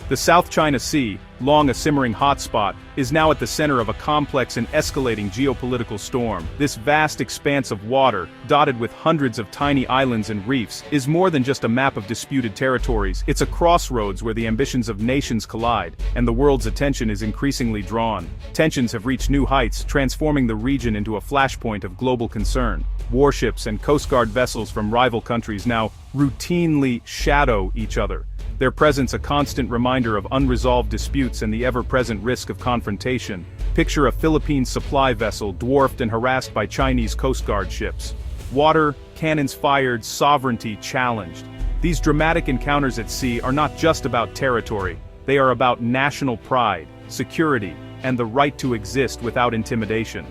The South China Sea, long a simmering hotspot, is now at the center of a complex and escalating geopolitical storm. This vast expanse of water, dotted with hundreds of tiny islands and reefs, is more than just a map of disputed territories. It's a crossroads where the ambitions of nations collide, and the world's attention is increasingly drawn. Tensions have reached new heights, transforming the region into a flashpoint of global concern. Warships and Coast Guard vessels from rival countries now routinely shadow each other, their presence a constant reminder of unresolved disputes and the ever-present risk of confrontation. Picture a Philippine supply vessel dwarfed and harassed by Chinese Coast Guard ships. Water, cannons fired, sovereignty challenged. These dramatic encounters at sea are not just about territory, they are about national pride, security, and the right to exist without intimidation.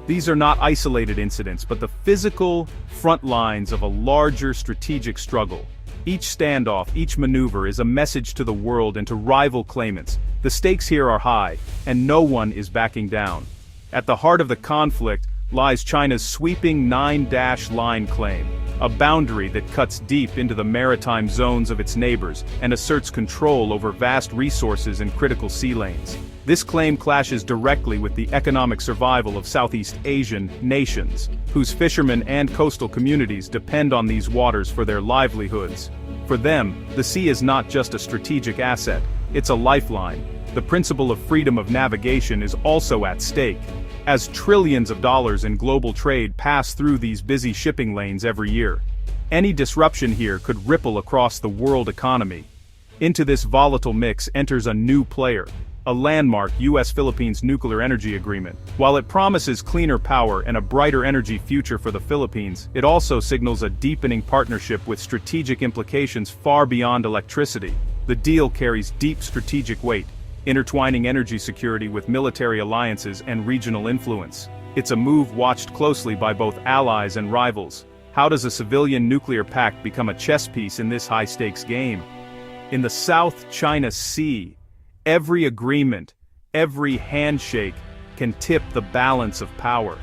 These are not isolated incidents, but the physical front lines of a larger strategic struggle. Each standoff, each maneuver is a message to the world and to rival claimants. The stakes here are high, and no one is backing down. At the heart of the conflict lies China's sweeping 9-line claim, a boundary that cuts deep into the maritime zones of its neighbors and asserts control over vast resources and critical sea lanes. This claim clashes directly with the economic survival of Southeast Asian nations, whose fishermen and coastal communities depend on these waters for their livelihoods. For them, the sea is not just a strategic asset, it's a lifeline. The principle of freedom of navigation is also at stake, as trillions of dollars in global trade pass through these busy shipping lanes every year. Any disruption here could ripple across the world economy. Into this volatile mix enters a new player, a landmark U.S.-Philippines nuclear energy agreement. While it promises cleaner power and a brighter energy future for the Philippines, it also signals a deepening partnership with strategic implications far beyond electricity. The deal carries deep strategic weight, intertwining energy security with military alliances and regional influence. It's a move watched closely by both allies and rivals. How does a civilian nuclear pact become a chess piece in this high-stakes game? In the South China Sea, every agreement, every handshake can tip the balance of power.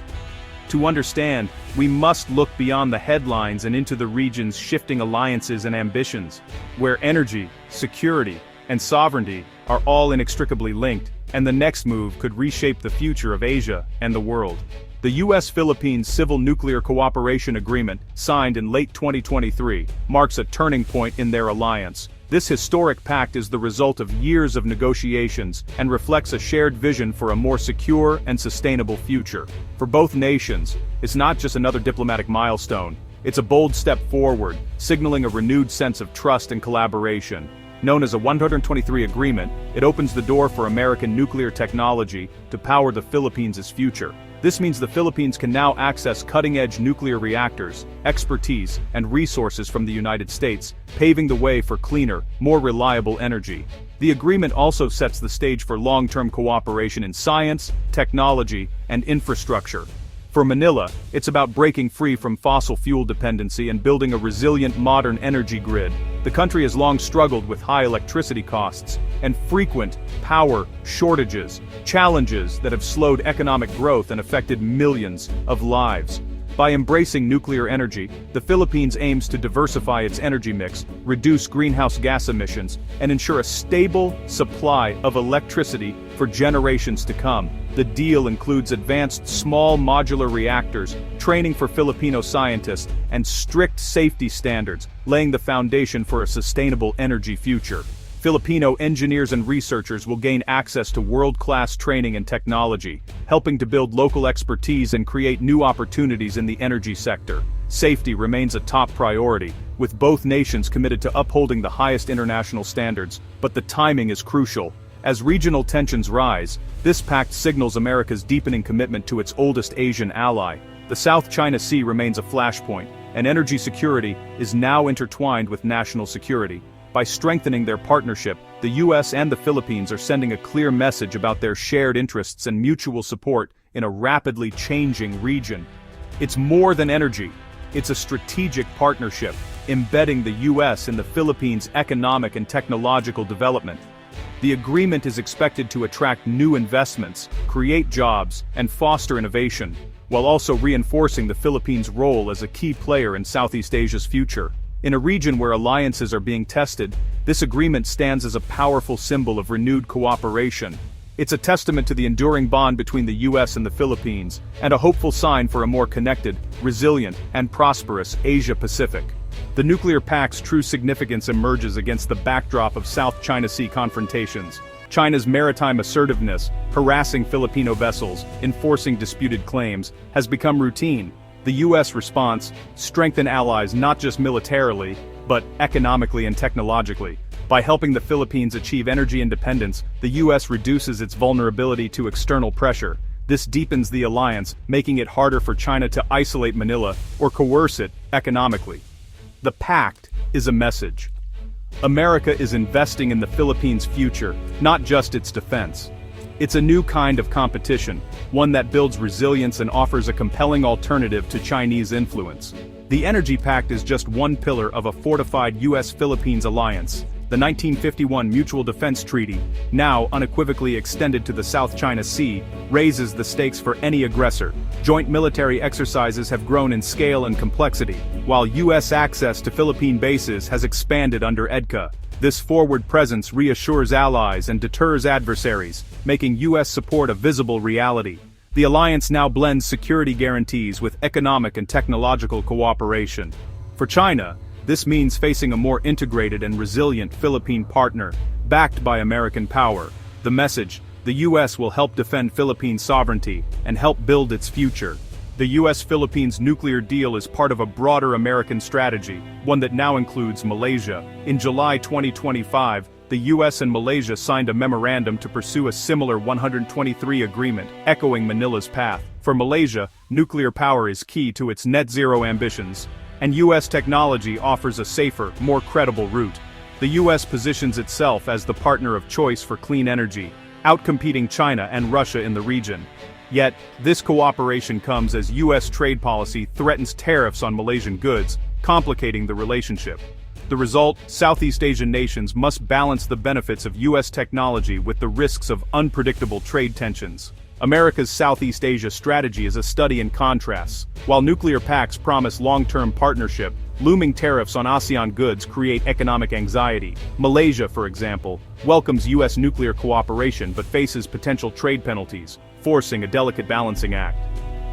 To understand, we must look beyond the headlines and into the region's shifting alliances and ambitions, where energy, security, and sovereignty are all inextricably linked, and the next move could reshape the future of Asia and the world. The U.S.-Philippines Civil Nuclear Cooperation Agreement, signed in late 2023, marks a turning point in their alliance. This historic pact is the result of years of negotiations and reflects a shared vision for a more secure and sustainable future. For both nations, it's not just another diplomatic milestone, it's a bold step forward, signaling a renewed sense of trust and collaboration. Known as a 123 Agreement, it opens the door for American nuclear technology to power the Philippines' future. This means the Philippines can now access cutting-edge nuclear reactors, expertise, and resources from the United States, paving the way for cleaner, more reliable energy. The agreement also sets the stage for long-term cooperation in science, technology, and infrastructure. For Manila, it's about breaking free from fossil fuel dependency and building a resilient modern energy grid. The country has long struggled with high electricity costs and frequent power shortages, challenges that have slowed economic growth and affected millions of lives. By embracing nuclear energy, the Philippines aims to diversify its energy mix, reduce greenhouse gas emissions, and ensure a stable supply of electricity for generations to come. The deal includes advanced small modular reactors, training for Filipino scientists, and strict safety standards, laying the foundation for a sustainable energy future. Filipino engineers and researchers will gain access to world-class training and technology, helping to build local expertise and create new opportunities in the energy sector. Safety remains a top priority, with both nations committed to upholding the highest international standards, but the timing is crucial. As regional tensions rise, this pact signals America's deepening commitment to its oldest Asian ally. The South China Sea remains a flashpoint, and energy security is now intertwined with national security. By strengthening their partnership, the U.S. and the Philippines are sending a clear message about their shared interests and mutual support in a rapidly changing region. It's more than energy, it's a strategic partnership, embedding the U.S. in the Philippines' economic and technological development. The agreement is expected to attract new investments, create jobs, and foster innovation, while also reinforcing the Philippines' role as a key player in Southeast Asia's future. In a region where alliances are being tested, this agreement stands as a powerful symbol of renewed cooperation. It's a testament to the enduring bond between the U.S. and the Philippines, and a hopeful sign for a more connected, resilient, and prosperous Asia-Pacific. The nuclear pact's true significance emerges against the backdrop of South China Sea confrontations. China's maritime assertiveness, harassing Filipino vessels, enforcing disputed claims, has become routine. The U.S. response: strengthen allies not just militarily, but economically and technologically. By helping the Philippines achieve energy independence, the U.S. reduces its vulnerability to external pressure. This deepens the alliance, making it harder for China to isolate Manila or coerce it economically. The pact is a message. America is investing in the Philippines' future, not just its defense. It's a new kind of competition, one that builds resilience and offers a compelling alternative to Chinese influence. The Energy Pact is just one pillar of a fortified U.S.-Philippines alliance. The 1951 Mutual Defense Treaty, now unequivocally extended to the South China Sea, raises the stakes for any aggressor. Joint military exercises have grown in scale and complexity, while U.S. access to Philippine bases has expanded under EDCA. This forward presence reassures allies and deters adversaries, making U.S. support a visible reality. The alliance now blends security guarantees with economic and technological cooperation. For China, this means facing a more integrated and resilient Philippine partner, backed by American power. The message: the U.S. will help defend Philippine sovereignty and help build its future. The U.S.-Philippines nuclear deal is part of a broader American strategy, one that now includes Malaysia. In July 2025, the U.S. and Malaysia signed a memorandum to pursue a similar 123 agreement, echoing Manila's path. For Malaysia, nuclear power is key to its net-zero ambitions, and U.S. technology offers a safer, more credible route. The U.S. positions itself as the partner of choice for clean energy, outcompeting China and Russia in the region. Yet, this cooperation comes as U.S. trade policy threatens tariffs on Malaysian goods, complicating the relationship. The result: Southeast Asian nations must balance the benefits of U.S. technology with the risks of unpredictable trade tensions. America's Southeast Asia strategy is a study in contrasts. While nuclear pacts promise long-term partnership, looming tariffs on ASEAN goods create economic anxiety. Malaysia, for example, welcomes U.S. nuclear cooperation but faces potential trade penalties, forcing a delicate balancing act.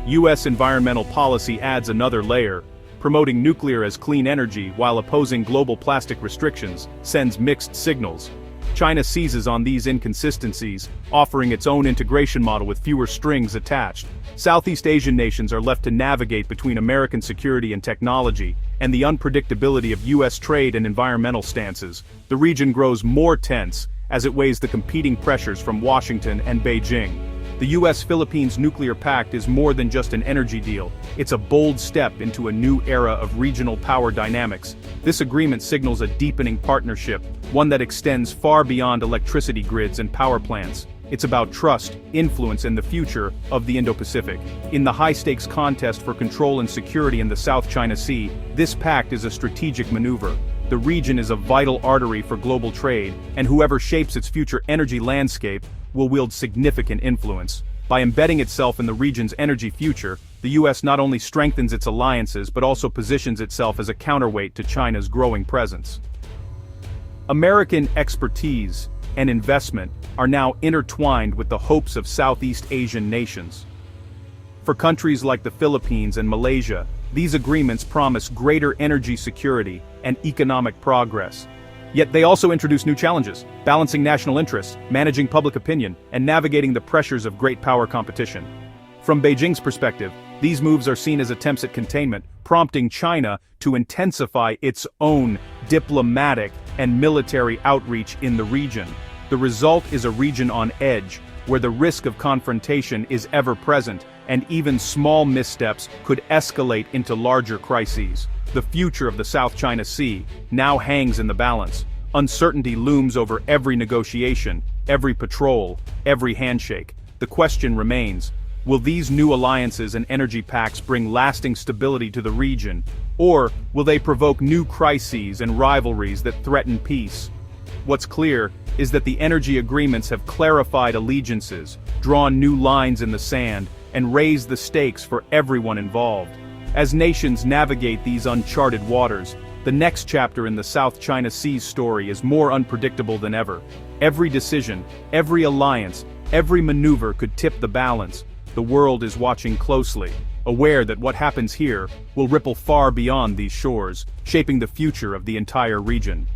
U.S. environmental policy adds another layer. Promoting nuclear as clean energy while opposing global plastic restrictions sends mixed signals. China seizes on these inconsistencies, offering its own integration model with fewer strings attached. Southeast Asian nations are left to navigate between American security and technology, and the unpredictability of U.S. trade and environmental stances. The region grows more tense as it weighs the competing pressures from Washington and Beijing. The U.S.-Philippines nuclear pact is more than just an energy deal. It's a bold step into a new era of regional power dynamics. This agreement signals a deepening partnership, one that extends far beyond electricity grids and power plants. It's about trust, influence, and the future of the Indo-Pacific. In the high-stakes contest for control and security in the South China Sea, this pact is a strategic maneuver. The region is a vital artery for global trade, and whoever shapes its future energy landscape will wield significant influence. By embedding itself in the region's energy future, the U.S. not only strengthens its alliances but also positions itself as a counterweight to China's growing presence. American expertise and investment are now intertwined with the hopes of Southeast Asian nations. For countries like the Philippines and Malaysia, these agreements promise greater energy security and economic progress. Yet they also introduce new challenges: balancing national interests, managing public opinion, and navigating the pressures of great power competition. From Beijing's perspective, these moves are seen as attempts at containment, prompting China to intensify its own diplomatic and military outreach in the region. The result is a region on edge, where the risk of confrontation is ever present, and even small missteps could escalate into larger crises. The future of the South China Sea now hangs in the balance. Uncertainty looms over every negotiation, every patrol, every handshake. The question remains: will these new alliances and energy pacts bring lasting stability to the region, or will they provoke new crises and rivalries that threaten peace? What's clear is that the energy agreements have clarified allegiances, drawn new lines in the sand, and raised the stakes for everyone involved. As nations navigate these uncharted waters, The next chapter in the South China Sea's story is more unpredictable than ever. Every decision, every alliance, every maneuver could tip the balance. The world is watching closely, aware that what happens here will ripple far beyond these shores, shaping the future of the entire region.